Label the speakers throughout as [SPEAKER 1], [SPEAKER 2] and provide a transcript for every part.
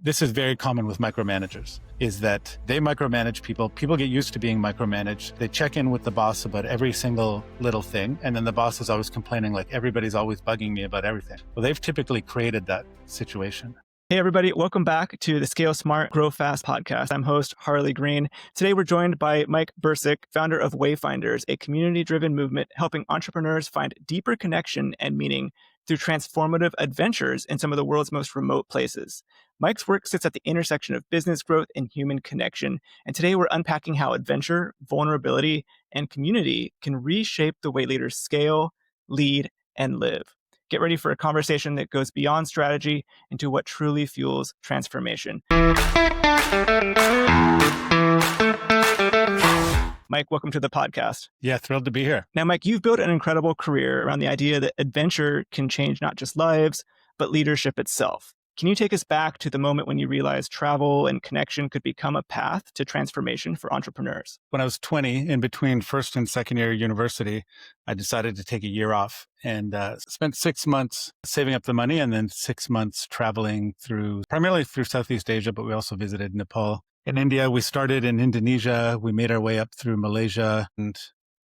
[SPEAKER 1] this is very common with micromanagers, is that they micromanage people. People get used to being micromanaged. They check in with the boss about every single little thing. And then the boss is always complaining, like, everybody's always bugging me about everything. Well, they've typically created that situation.
[SPEAKER 2] Hey, everybody. Welcome back to the Scale Smart, Grow Fast podcast. I'm host Harley Green. Today, we're joined by Mike Brcic, founder of Wayfinders, a community-driven movement helping entrepreneurs find deeper connection and meaning through transformative adventures in some of the world's most remote places. Mike's work sits at the intersection of business growth and human connection. And today, we're unpacking how adventure, vulnerability, and community can reshape the way leaders scale, lead, and live. Get ready for a conversation that goes beyond strategy into what truly fuels transformation. Mike, welcome to the podcast.
[SPEAKER 1] Yeah, thrilled to be here.
[SPEAKER 2] Now, Mike, you've built an incredible career around the idea that adventure can change not just lives, but leadership itself. Can you take us back to the moment when you realized travel and connection could become a path to transformation for entrepreneurs?
[SPEAKER 1] When I was 20, in between first and second year university, I decided to take a year off and spent 6 months saving up the money and then 6 months traveling primarily through Southeast Asia, but we also visited Nepal and India. We started in Indonesia. We made our way up through Malaysia and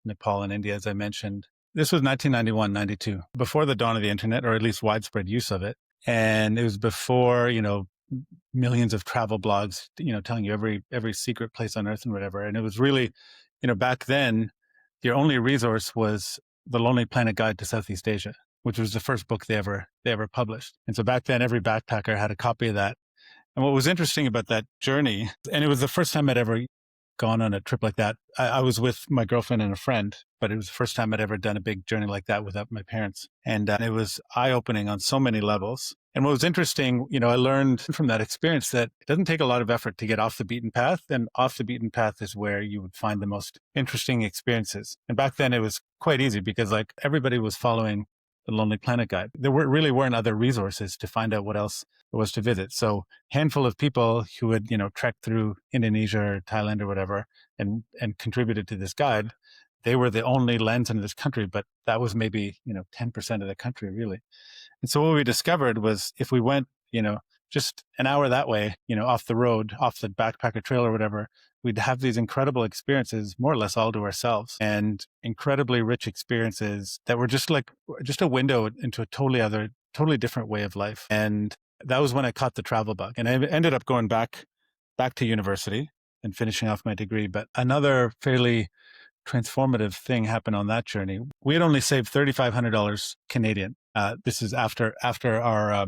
[SPEAKER 1] Nepal and India, as I mentioned. This was 1991, 92, before the dawn of the internet, or at least widespread use of it. And it was before, millions of travel blogs, telling you every secret place on earth and whatever. And it was really, back then, your only resource was The Lonely Planet Guide to Southeast Asia, which was the first book they ever published. And so back then, every backpacker had a copy of that. And what was interesting about that journey, and it was the first time I'd ever gone on a trip like that. I was with my girlfriend and a friend, but it was the first time I'd ever done a big journey like that without my parents. And it was eye-opening on so many levels. And what was interesting, I learned from that experience that it doesn't take a lot of effort to get off the beaten path. And off the beaten path is where you would find the most interesting experiences. And back then it was quite easy because everybody was following the Lonely Planet Guide. There really weren't other resources to find out what else there was to visit. So handful of people who would, trek through Indonesia or Thailand or whatever and contributed to this guide. They were the only lens into this country, but that was maybe, 10% of the country really. And so what we discovered was if we went, just an hour that way, off the road, off the backpacker trail or whatever, we'd have these incredible experiences, more or less all to ourselves, and incredibly rich experiences that were just a window into a totally different way of life. And that was when I caught the travel bug. And I ended up going back to university and finishing off my degree. But another fairly transformative thing happened on that journey. We had only saved $3,500 Canadian. This is after our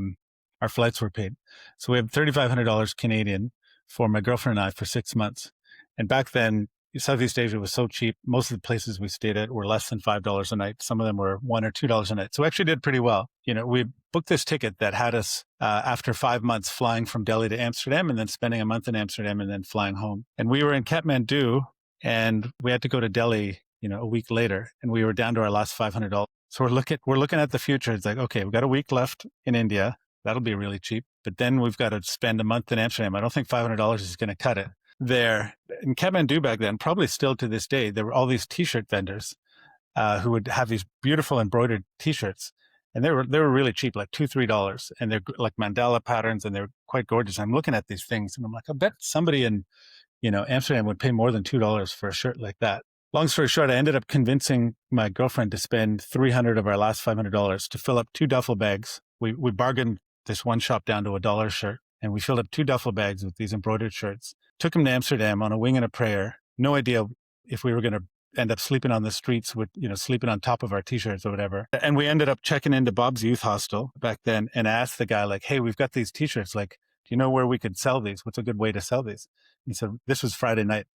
[SPEAKER 1] flights were paid. So we had $3,500 Canadian for my girlfriend and I for 6 months. And back then, Southeast Asia was so cheap. Most of the places we stayed at were less than $5 a night. Some of them were $1 or $2 a night. So we actually did pretty well. We booked this ticket that had us, after 5 months, flying from Delhi to Amsterdam and then spending a month in Amsterdam and then flying home. And we were in Kathmandu and we had to go to Delhi, a week later, and we were down to our last $500. So we're looking at the future. It's like, okay, we've got a week left in India. That'll be really cheap. But then we've got to spend a month in Amsterdam. I don't think $500 is going to cut it. There in Kathmandu back then, probably still to this day, there were all these T-shirt vendors who would have these beautiful embroidered T-shirts, and they were really cheap, like $2-3, and they're like mandala patterns, and they're quite gorgeous. I'm looking at these things, and I'm like, I bet somebody in Amsterdam would pay more than $2 for a shirt like that. Long story short, I ended up convincing my girlfriend to spend $300 of our last $500 to fill up 2 duffel bags. We bargained this one shop down to $1 shirt, and we filled up 2 duffel bags with these embroidered shirts. Took them to Amsterdam on a wing and a prayer. No idea if we were going to end up sleeping on the streets with, sleeping on top of our T-shirts or whatever. And we ended up checking into Bob's Youth Hostel back then and asked the guy, like, hey, we've got these T-shirts. Like, do you know where we could sell these? What's a good way to sell these? He said, this was Friday night.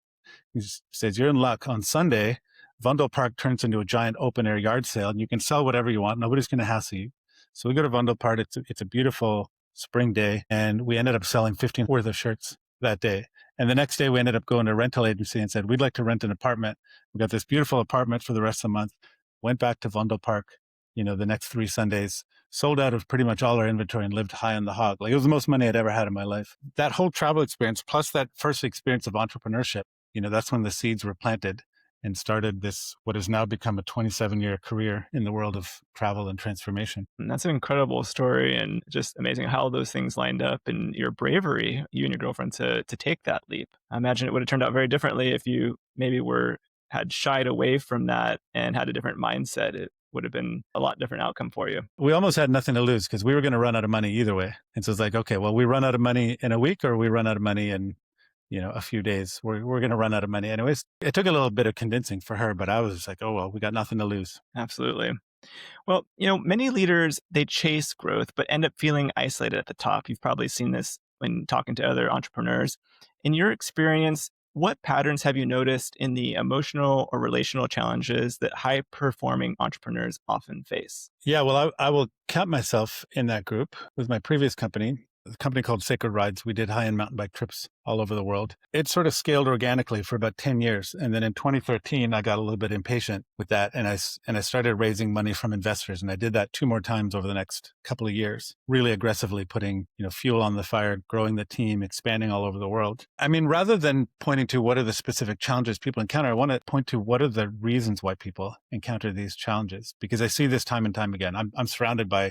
[SPEAKER 1] He says, you're in luck. On Sunday, Vundel Park turns into a giant open air yard sale and you can sell whatever you want. Nobody's going to hassle you. So we go to Vundel Park. It's a beautiful spring day. And we ended up selling 15 worth of shirts that day. And the next day we ended up going to a rental agency and said, we'd like to rent an apartment. We got this beautiful apartment for the rest of the month. Went back to Vundel Park, the next 3 Sundays, sold out of pretty much all our inventory and lived high on the hog. Like, it was the most money I'd ever had in my life. That whole travel experience, plus that first experience of entrepreneurship, that's when the seeds were planted. and started what has now become a 27-year career in the world of travel and transformation.
[SPEAKER 2] And that's an incredible story and just amazing how those things lined up and your bravery, you and your girlfriend, to take that leap. I imagine it would have turned out very differently if you maybe had shied away from that and had a different mindset. It would have been a lot different outcome for you.
[SPEAKER 1] We almost had nothing to lose because we were going to run out of money either way. And so it's like, okay, well, we run out of money in a week or we run out of money in a few days. We're going to run out of money. Anyways, it took a little bit of convincing for her, but I was just like, oh, well, we got nothing to lose.
[SPEAKER 2] Absolutely. Well, many leaders, they chase growth, but end up feeling isolated at the top. You've probably seen this when talking to other entrepreneurs. In your experience, what patterns have you noticed in the emotional or relational challenges that high performing entrepreneurs often face?
[SPEAKER 1] Yeah, well, I will count myself in that group. With my previous company, a company called Sacred Rides, we did high-end mountain bike trips all over the world. It sort of scaled organically for about 10 years. And then in 2013, I got a little bit impatient with that. And I started raising money from investors. And I did that 2 more times over the next couple of years, really aggressively putting, fuel on the fire, growing the team, expanding all over the world. I mean, rather than pointing to what are the specific challenges people encounter, I want to point to what are the reasons why people encounter these challenges, because I see this time and time again. I'm surrounded by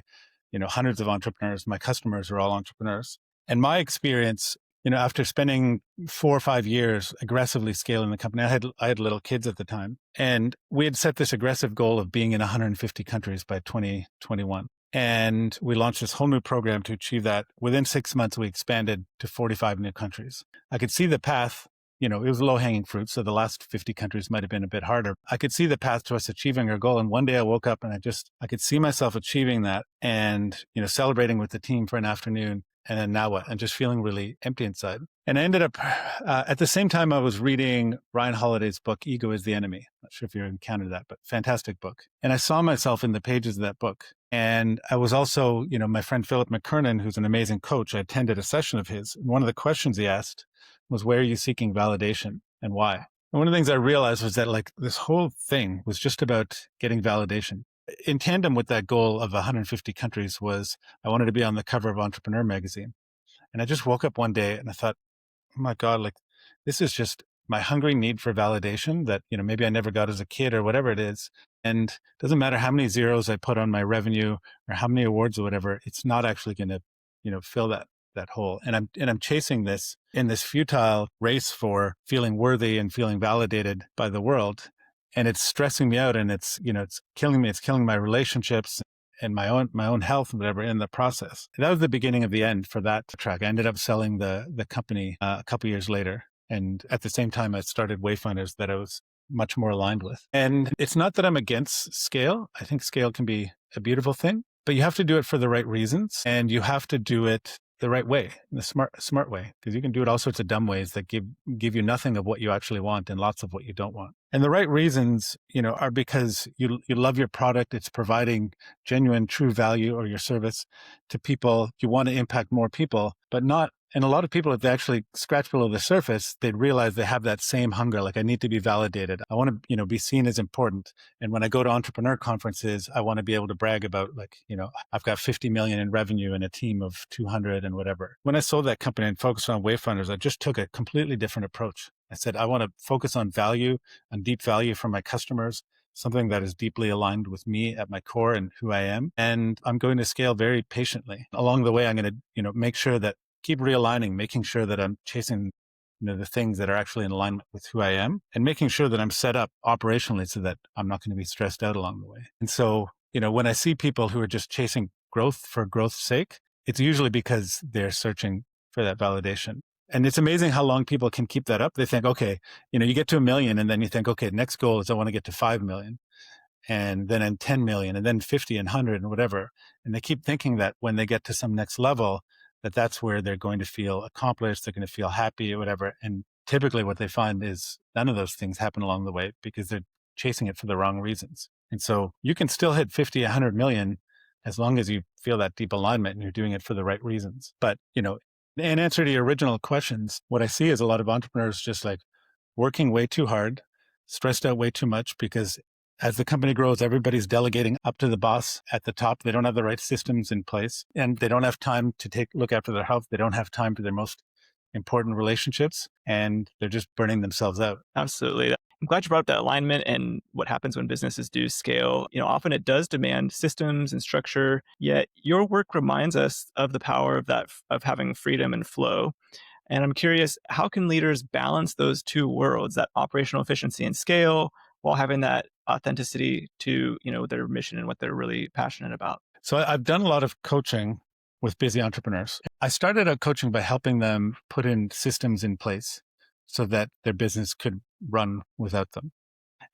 [SPEAKER 1] hundreds of entrepreneurs. My customers are all entrepreneurs. And my experience, after spending 4 or 5 years aggressively scaling the company, I had little kids at the time, and we had set this aggressive goal of being in 150 countries by 2021. And we launched this whole new program to achieve that. Within 6 months, we expanded to 45 new countries. I could see the path. It was low-hanging fruit, so the last 50 countries might have been a bit harder. I could see the path to us achieving our goal, and one day I woke up and I could see myself achieving that and, celebrating with the team for an afternoon, and then now what? And just feeling really empty inside. And I ended up, at the same time, I was reading Ryan Holiday's book, Ego is the Enemy. Not sure if you encountered that, but fantastic book. And I saw myself in the pages of that book. And I was also, my friend Philip McKernan, who's an amazing coach, I attended a session of his. And one of the questions he asked was, where are you seeking validation and why? And one of the things I realized was that this whole thing was just about getting validation. In tandem with that goal of 150 countries was I wanted to be on the cover of Entrepreneur magazine. And I just woke up one day and I thought, oh my God, this is just my hungry need for validation that, maybe I never got as a kid or whatever it is. And it doesn't matter how many zeros I put on my revenue or how many awards or whatever, it's not actually going to, fill that hole. And I'm chasing this in this futile race for feeling worthy and feeling validated by the world. And it's stressing me out, and it's killing me. It's killing my relationships and my own health and whatever in the process. That was the beginning of the end for that track. I ended up selling the company a couple years later. And at the same time, I started Wayfinders that I was much more aligned with. And it's not that I'm against scale. I think scale can be a beautiful thing, but you have to do it for the right reasons, and you have to do it the right way, the smart way, because you can do it all sorts of dumb ways that give you nothing of what you actually want and lots of what you don't want. And the right reasons, are because you love your product. It's providing genuine, true value or your service to people. You want to impact more people, but not. And a lot of people, if they actually scratch below the surface, they'd realize they have that same hunger. I need to be validated. I want to, be seen as important. And when I go to entrepreneur conferences, I want to be able to brag about I've got 50 million in revenue and a team of 200 and whatever. When I sold that company and focused on Wayfinders, I just took a completely different approach. I said, I want to focus on value, on deep value from my customers, something that is deeply aligned with me at my core and who I am. And I'm going to scale very patiently. Along the way, I'm going to, make sure that keep realigning, making sure that I'm chasing, the things that are actually in alignment with who I am, and making sure that I'm set up operationally so that I'm not going to be stressed out along the way. And so, when I see people who are just chasing growth for growth's sake, it's usually because they're searching for that validation. And it's amazing how long people can keep that up. They think, okay, you get to 1 million, and then you think, okay, next goal is I want to get to 5 million. And then in 10 million, and then 50 and 100 and whatever. And they keep thinking that when they get to some next level, that's where they're going to feel accomplished, they're going to feel happy or whatever. And typically what they find is none of those things happen along the way because they're chasing it for the wrong reasons. And so you can still hit 50, 100 million as long as you feel that deep alignment and you're doing it for the right reasons. But, in answer to your original questions, what I see is a lot of entrepreneurs just working way too hard, stressed out way too much because as the company grows, everybody's delegating up to the boss at the top. They don't have the right systems in place, and they don't have time to look after their health. They don't have time for their most important relationships, and they're just burning themselves out.
[SPEAKER 2] Absolutely. I'm glad you brought up that alignment and what happens when businesses do scale. Often it does demand systems and structure, yet your work reminds us of the power of that, of having freedom and flow. And I'm curious, how can leaders balance those two worlds, that operational efficiency and scale, while having that authenticity to, their mission and what they're really passionate about?
[SPEAKER 1] So I've done a lot of coaching with busy entrepreneurs. I started out coaching by helping them put in systems in place so that their business could run without them.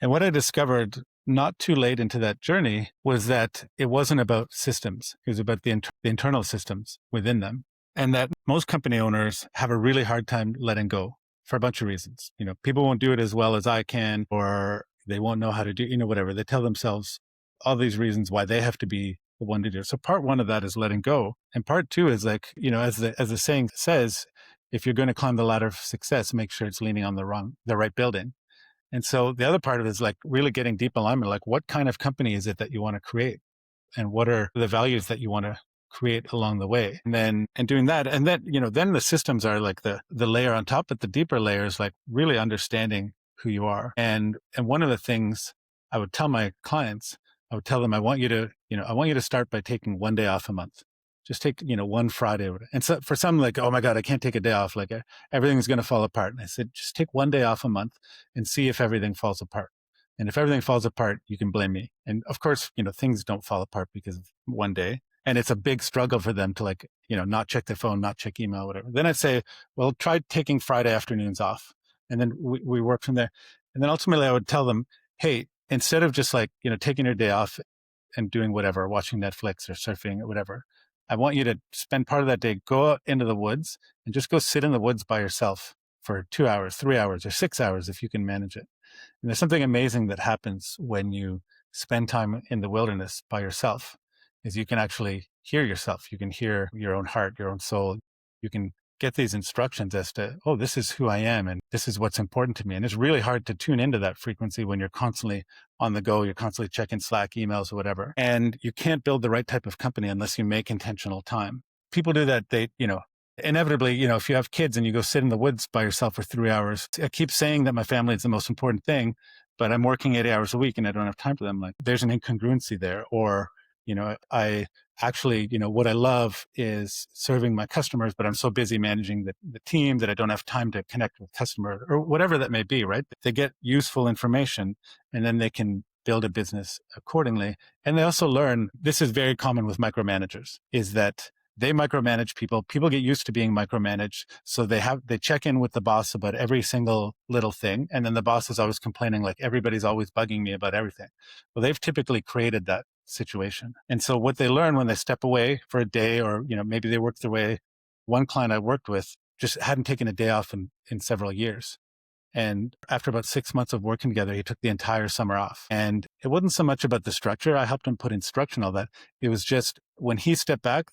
[SPEAKER 1] And what I discovered not too late into that journey was that it wasn't about systems. It was about the internal systems within them. And that most company owners have a really hard time letting go for a bunch of reasons. People won't do it as well as I can, or they won't know how to do, whatever. They tell themselves all these reasons why they have to be the one to do it. So part one of that is letting go. And part two is like, as the saying says, if you're going to climb the ladder of success, make sure it's leaning on the right building. And so the other part of it is like really getting deep alignment, like what kind of company is it that you want to create? And what are the values that you want to create along the way? And doing that. And then, then the systems are like the layer on top, but the deeper layer is like really understanding who you are. And one of the things I would tell my clients, I would tell them, I want you to start by taking one day off a month. Just take, one Friday. And so for some, like, oh my God, I can't take a day off. Like everything's going to fall apart. And I said, just take one day off a month and see if everything falls apart. And if everything falls apart, you can blame me. And of course, things don't fall apart because of one day. And it's a big struggle for them to not check their phone, not check email, whatever. Then I'd say, well, try taking Friday afternoons off. And then we work from there. And then ultimately I would tell them, hey, instead of just taking your day off and doing whatever, watching Netflix or surfing or whatever, I want you to spend part of that day, go out into the woods and just go sit in the woods by yourself for 2 hours, 3 hours, or 6 hours if you can manage it. And there's something amazing that happens when you spend time in the wilderness by yourself, is you can actually hear yourself. You can hear your own heart, your own soul. You can get these instructions as to, oh, this is who I am and this is what's important to me. And it's really hard to tune into that frequency when you're constantly on the go, you're constantly checking Slack, emails, or whatever. And you can't build the right type of company unless you make intentional time. People do that. They, inevitably, if you have kids and you go sit in the woods by yourself for 3 hours, I keep saying that my family is the most important thing, but I'm working 80 hours a week and I don't have time for them. Like there's an incongruency there. Or, I actually, what I love is serving my customers, but I'm so busy managing the team that I don't have time to connect with customers or whatever that may be, right? They get useful information and then they can build a business accordingly. And they also learn, this is very common with micromanagers, is that they micromanage people. People get used to being micromanaged. So they check in with the boss about every single little thing. And then the boss is always complaining, like everybody's always bugging me about everything. Well, they've typically created that situation. And so what they learn when they step away for a day, or, maybe they work their way, one client I worked with just hadn't taken a day off in several years. And after about 6 months of working together, he took the entire summer off. And it wasn't so much about the structure. I helped him put in structure and all that. It was just when he stepped back,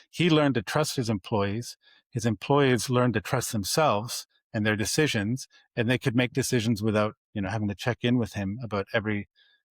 [SPEAKER 1] he learned to trust his employees. His employees learned to trust themselves and their decisions, and they could make decisions without, having to check in with him about every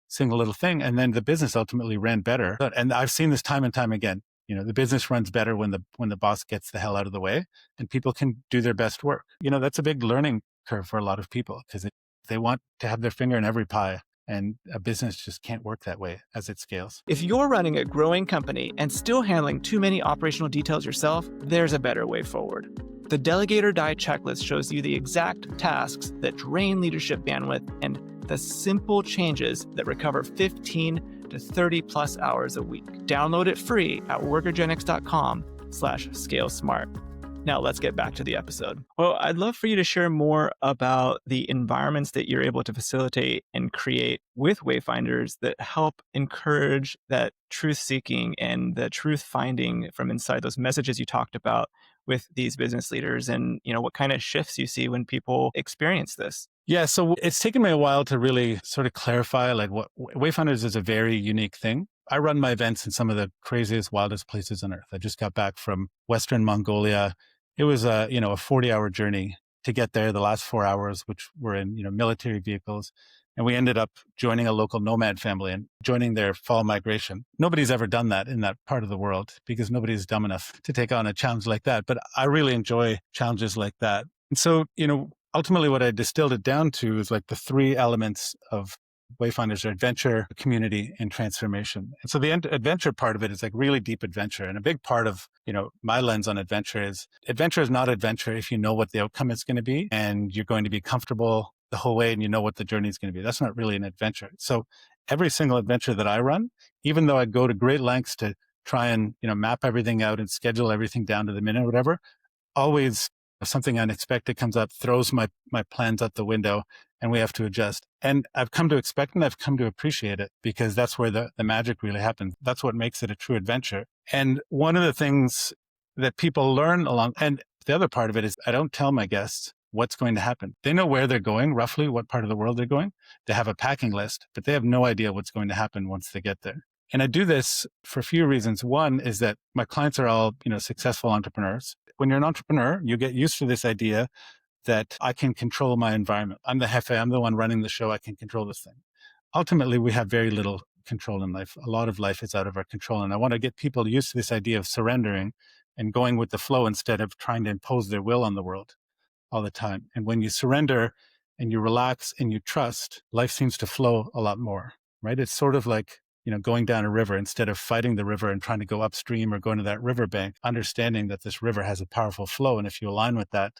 [SPEAKER 1] single little thing. And then the business ultimately ran better. And I've seen this time and time again. The business runs better when the boss gets the hell out of the way and people can do their best work. That's a big learning curve for a lot of people because they want to have their finger in every pie. And a business just can't work that way as it scales.
[SPEAKER 2] If you're running a growing company and still handling too many operational details yourself, there's a better way forward. The Delegate or Die checklist shows you the exact tasks that drain leadership bandwidth and the simple changes that recover 15 to 30 plus hours a week. Download it free at workergenics.com/scale-smart. Now let's get back to the episode. Well, I'd love for you to share more about the environments that you're able to facilitate and create with Wayfinders that help encourage that truth seeking and the truth finding from inside those messages you talked about with these business leaders, and what kind of shifts you see when people experience this.
[SPEAKER 1] Yeah, so it's taken me a while to really sort of clarify like what Wayfinders is a very unique thing. I run my events in some of the craziest, wildest places on earth. I just got back from Western Mongolia. It was a 40-hour journey to get there. The last 4 hours, which were in military vehicles, and we ended up joining a local nomad family and joining their fall migration. Nobody's ever done that in that part of the world because nobody's dumb enough to take on a challenge like that. But I really enjoy challenges like that. And so ultimately what I distilled it down to is like the three elements of Wayfinders are adventure, community, and transformation. And so the adventure part of it is like really deep adventure. And a big part of, my lens on adventure is not adventure if you know what the outcome is going to be and you're going to be comfortable the whole way and you know what the journey is going to be. That's not really an adventure. So every single adventure that I run, even though I go to great lengths to try and, map everything out and schedule everything down to the minute or whatever, always something unexpected comes up, throws my plans out the window, and we have to adjust. And I've come to expect and I've come to appreciate it because that's where the magic really happens. That's what makes it a true adventure. And one of the things that people learn along, and the other part of it is I don't tell my guests what's going to happen. They know where they're going, roughly what part of the world they're going. They have a packing list, but they have no idea what's going to happen once they get there. And I do this for a few reasons. One is that my clients are all, successful entrepreneurs. When you're an entrepreneur, you get used to this idea that I can control my environment. I'm the jefe. I'm the one running the show. I can control this thing. Ultimately, we have very little control in life. A lot of life is out of our control. And I want to get people used to this idea of surrendering and going with the flow instead of trying to impose their will on the world all the time. And when you surrender and you relax and you trust, life seems to flow a lot more, right? It's sort of like, going down a river instead of fighting the river and trying to go upstream or going to that riverbank, understanding that this river has a powerful flow. And if you align with that,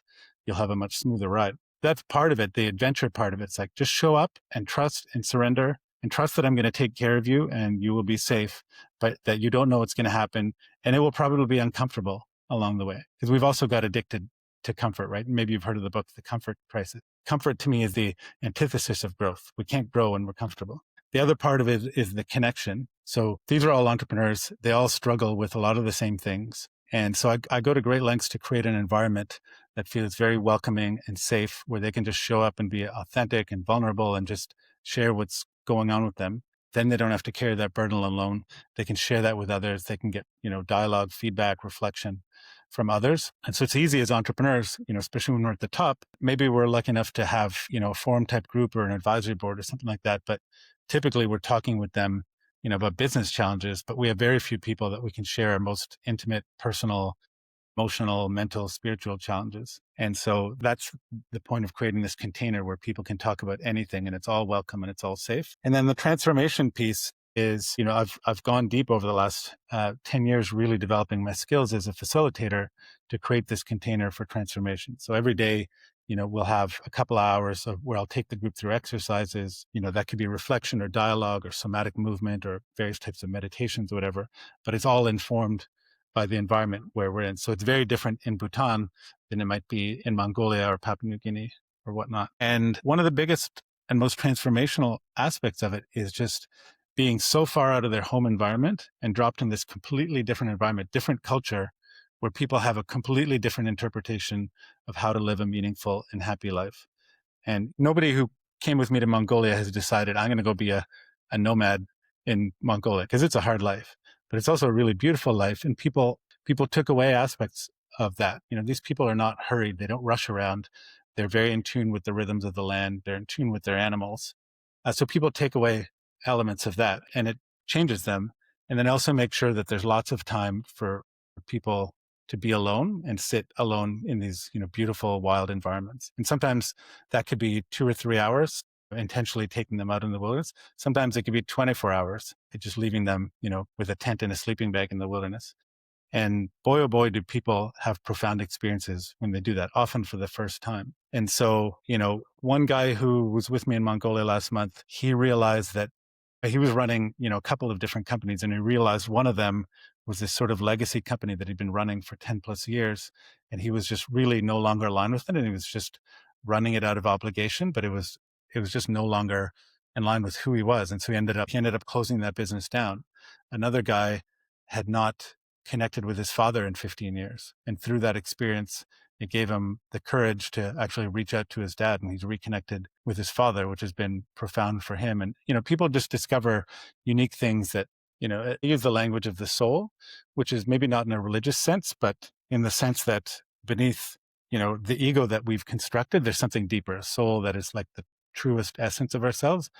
[SPEAKER 1] you'll have a much smoother ride. That's part of it. The adventure part of it. It's like, just show up and trust and surrender and trust that I'm going to take care of you and you will be safe, but that you don't know what's going to happen. And it will probably be uncomfortable along the way because we've also got addicted to comfort, right? Maybe you've heard of the book, The Comfort Crisis. Comfort to me is the antithesis of growth. We can't grow when we're comfortable. The other part of it is the connection. So these are all entrepreneurs. They all struggle with a lot of the same things. And so I go to great lengths to create an environment that feels very welcoming and safe, where they can just show up and be authentic and vulnerable and just share what's going on with them. Then they don't have to carry that burden alone. They can share that with others. They can get, dialogue, feedback, reflection from others. And so it's easy as entrepreneurs, especially when we're at the top, maybe we're lucky enough to have, a forum type group or an advisory board or something like that. But typically we're talking with them, about business challenges, but we have very few people that we can share our most intimate, personal, emotional, mental, spiritual challenges. And so that's the point of creating this container where people can talk about anything and it's all welcome and it's all safe. And then the transformation piece is, I've gone deep over the last 10 years, really developing my skills as a facilitator to create this container for transformation. So every day, we'll have a couple of hours of where I'll take the group through exercises, that could be reflection or dialogue or somatic movement or various types of meditations or whatever, but it's all informed by the environment where we're in. So it's very different in Bhutan than it might be in Mongolia or Papua New Guinea or whatnot. And one of the biggest and most transformational aspects of it is just being so far out of their home environment and dropped in this completely different environment, different culture, where people have a completely different interpretation of how to live a meaningful and happy life. And nobody who came with me to Mongolia has decided I'm going to go be a nomad in Mongolia, because it's a hard life, but it's also a really beautiful life. And people took away aspects of that. These people are not hurried. They don't rush around. They're very in tune with the rhythms of the land. They're in tune with their animals. So people take away elements of that and it changes them. And then also make sure that there's lots of time for people to be alone and sit alone in these, beautiful wild environments. And sometimes that could be 2 or 3 hours, intentionally taking them out in the wilderness. Sometimes it could be 24 hours, just leaving them, with a tent and a sleeping bag in the wilderness. And boy, oh boy, do people have profound experiences when they do that, often for the first time. And so, one guy who was with me in Mongolia last month, he realized that he was running, a couple of different companies, and he realized one of them was this sort of legacy company that he'd been running for 10 plus years. And he was just really no longer aligned with it. And he was just running it out of obligation, but it was just no longer in line with who he was. And so he ended up closing that business down. Another guy had not connected with his father in 15 years. And through that experience, it gave him the courage to actually reach out to his dad, and he's reconnected with his father, which has been profound for him. And, people just discover unique things that, use the language of the soul, which is maybe not in a religious sense, but in the sense that beneath, the ego that we've constructed, there's something deeper, a soul that is like the truest essence of ourselves.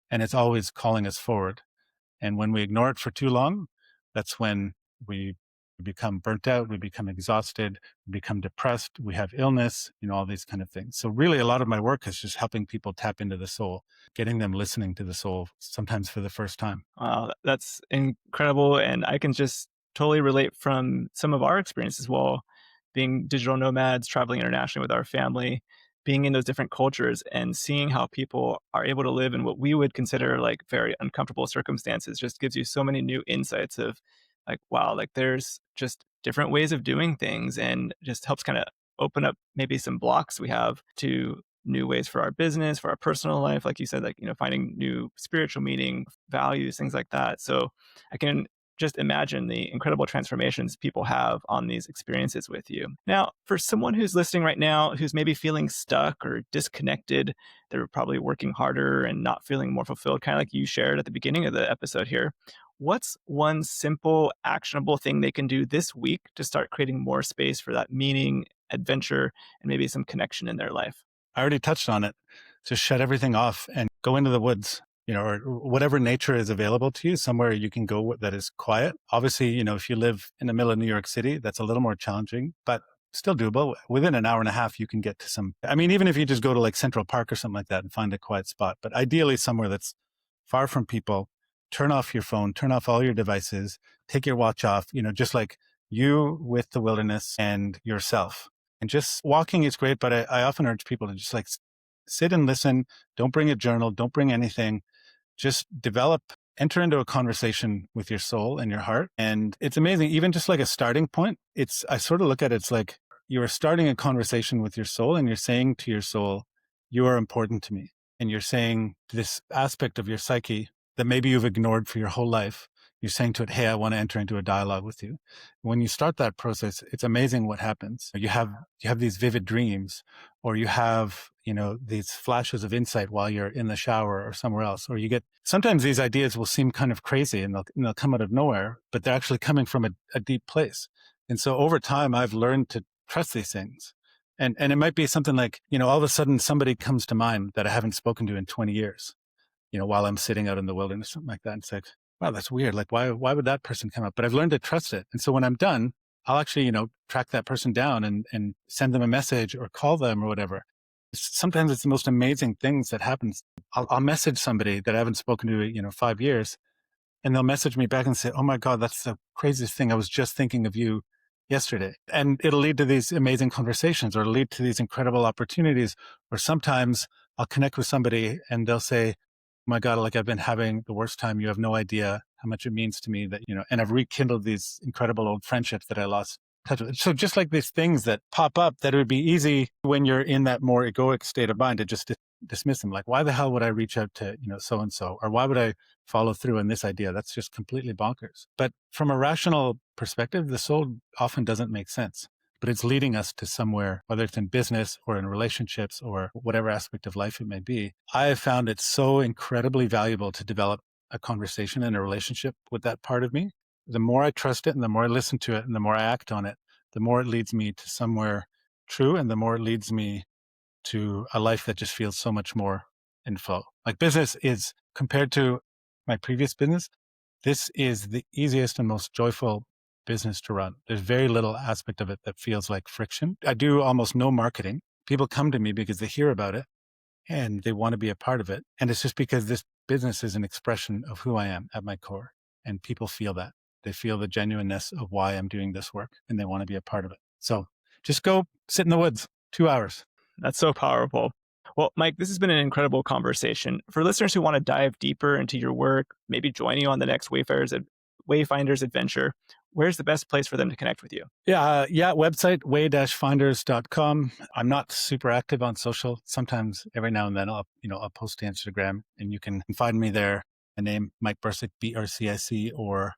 [SPEAKER 1] And it's always calling us forward. And when we ignore it for too long, that's when we We become burnt out, we become exhausted, we become depressed, we have illness, all these kind of things. So really a lot of my work is just helping people tap into the soul, getting them listening to the soul, sometimes for the first time.
[SPEAKER 2] Wow, that's incredible. And I can just totally relate from some of our experiences as well, being digital nomads, traveling internationally with our family, being in those different cultures and seeing how people are able to live in what we would consider like very uncomfortable circumstances just gives you so many new insights of like, wow, like there's just different ways of doing things and just helps kind of open up maybe some blocks we have to new ways for our business, for our personal life, like you said, like, finding new spiritual meaning, values, things like that. So I can just imagine the incredible transformations people have on these experiences with you. Now, for someone who's listening right now, who's maybe feeling stuck or disconnected, they're probably working harder and not feeling more fulfilled, kind of like you shared at the beginning of the episode here. What's one simple, actionable thing they can do this week to start creating more space for that meaning, adventure, and maybe some connection in their life?
[SPEAKER 1] I already touched on it. Just shut everything off and go into the woods, or whatever nature is available to you, somewhere you can go that is quiet. Obviously, if you live in the middle of New York City, that's a little more challenging, but still doable. Within an hour and a half, you can get to even if you just go to like Central Park or something like that and find a quiet spot, but ideally somewhere that's far from people, turn off your phone, turn off all your devices, take your watch off, just like you with the wilderness and yourself. And just walking is great, but I often urge people to just like sit and listen. Don't bring a journal. Don't bring anything. Just enter into a conversation with your soul and your heart. And it's amazing, even just like a starting point. I sort of look at it, it's like you're starting a conversation with your soul and you're saying to your soul, you are important to me. And you're saying this aspect of your psyche that maybe you've ignored for your whole life. You're saying to it, hey, I want to enter into a dialogue with you. When you start that process, it's amazing what happens. You have these vivid dreams, or you have, these flashes of insight while you're in the shower or somewhere else, or sometimes these ideas will seem kind of crazy and they'll come out of nowhere, but they're actually coming from a deep place. And so over time, I've learned to trust these things. And it might be something like, all of a sudden somebody comes to mind that I haven't spoken to in 20 years, while I'm sitting out in the wilderness, something like that. And it's like, wow, that's weird. Like, why would that person come up? But I've learned to trust it. And so when I'm done, I'll actually, track that person down and send them a message or call them or whatever. Sometimes it's the most amazing things that happens. I'll message somebody that I haven't spoken to, 5 years, and they'll message me back and say, oh my God, that's the craziest thing. I was just thinking of you yesterday. And it'll lead to these amazing conversations or lead to these incredible opportunities. Or sometimes I'll connect with somebody and they'll say, my God, like I've been having the worst time. You have no idea how much it means to me that, and I've rekindled these incredible old friendships that I lost touch with. So just like these things that pop up that it would be easy when you're in that more egoic state of mind to just dismiss them. Like, why the hell would I reach out to, so-and-so? Or why would I follow through on this idea? That's just completely bonkers. But from a rational perspective, the soul often doesn't make sense. But it's leading us to somewhere, whether it's in business or in relationships or whatever aspect of life it may be. I have found it so incredibly valuable to develop a conversation and a relationship with that part of me. The more I trust it and the more I listen to it and the more I act on it, the more it leads me to somewhere true and the more it leads me to a life that just feels so much more in flow. Like business is, compared to my previous business, this is the easiest and most joyful business to run. There's very little aspect of it that feels like friction. I do almost no marketing. People come to me because they hear about it and they want to be a part of it. And it's just because this business is an expression of who I am at my core. And people feel that. They feel the genuineness of why I'm doing this work and they want to be a part of it. So just go sit in the woods, 2 hours.
[SPEAKER 2] That's so powerful. Well, Mike, this has been an incredible conversation. For listeners who want to dive deeper into your work, maybe join you on the next Wayfinders adventure, where's the best place for them to connect with you?
[SPEAKER 1] Website, way-finders.com. I'm not super active on social. Sometimes every now and then I'll post to Instagram and you can find me there. My name, Mike Brcic, BRCIC, or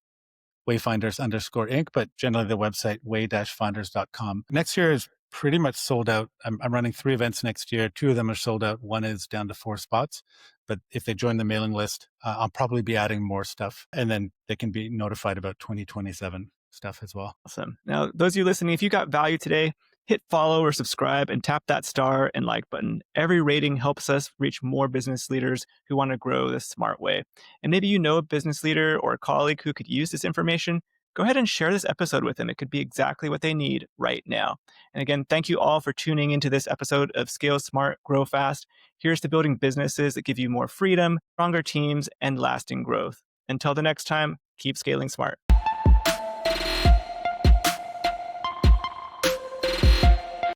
[SPEAKER 1] Wayfinders_Inc. But generally the website, way-finders.com. Next year is pretty much sold out. I'm running 3 events next year. 2 of them are sold out. 1 is down to 4 spots. But if they join the mailing list, I'll probably be adding more stuff. And then they can be notified about 2027 stuff as well.
[SPEAKER 2] Awesome. Now, those of you listening, if you got value today, hit follow or subscribe and tap that star and like button. Every rating helps us reach more business leaders who want to grow the smart way. And maybe you know a business leader or a colleague who could use this information. go ahead and share this episode with them. It could be exactly what they need right now. And again, thank you all for tuning into this episode of Scale Smart, Grow Fast. Here's to building businesses that give you more freedom, stronger teams, and lasting growth. Until the next time, keep scaling smart.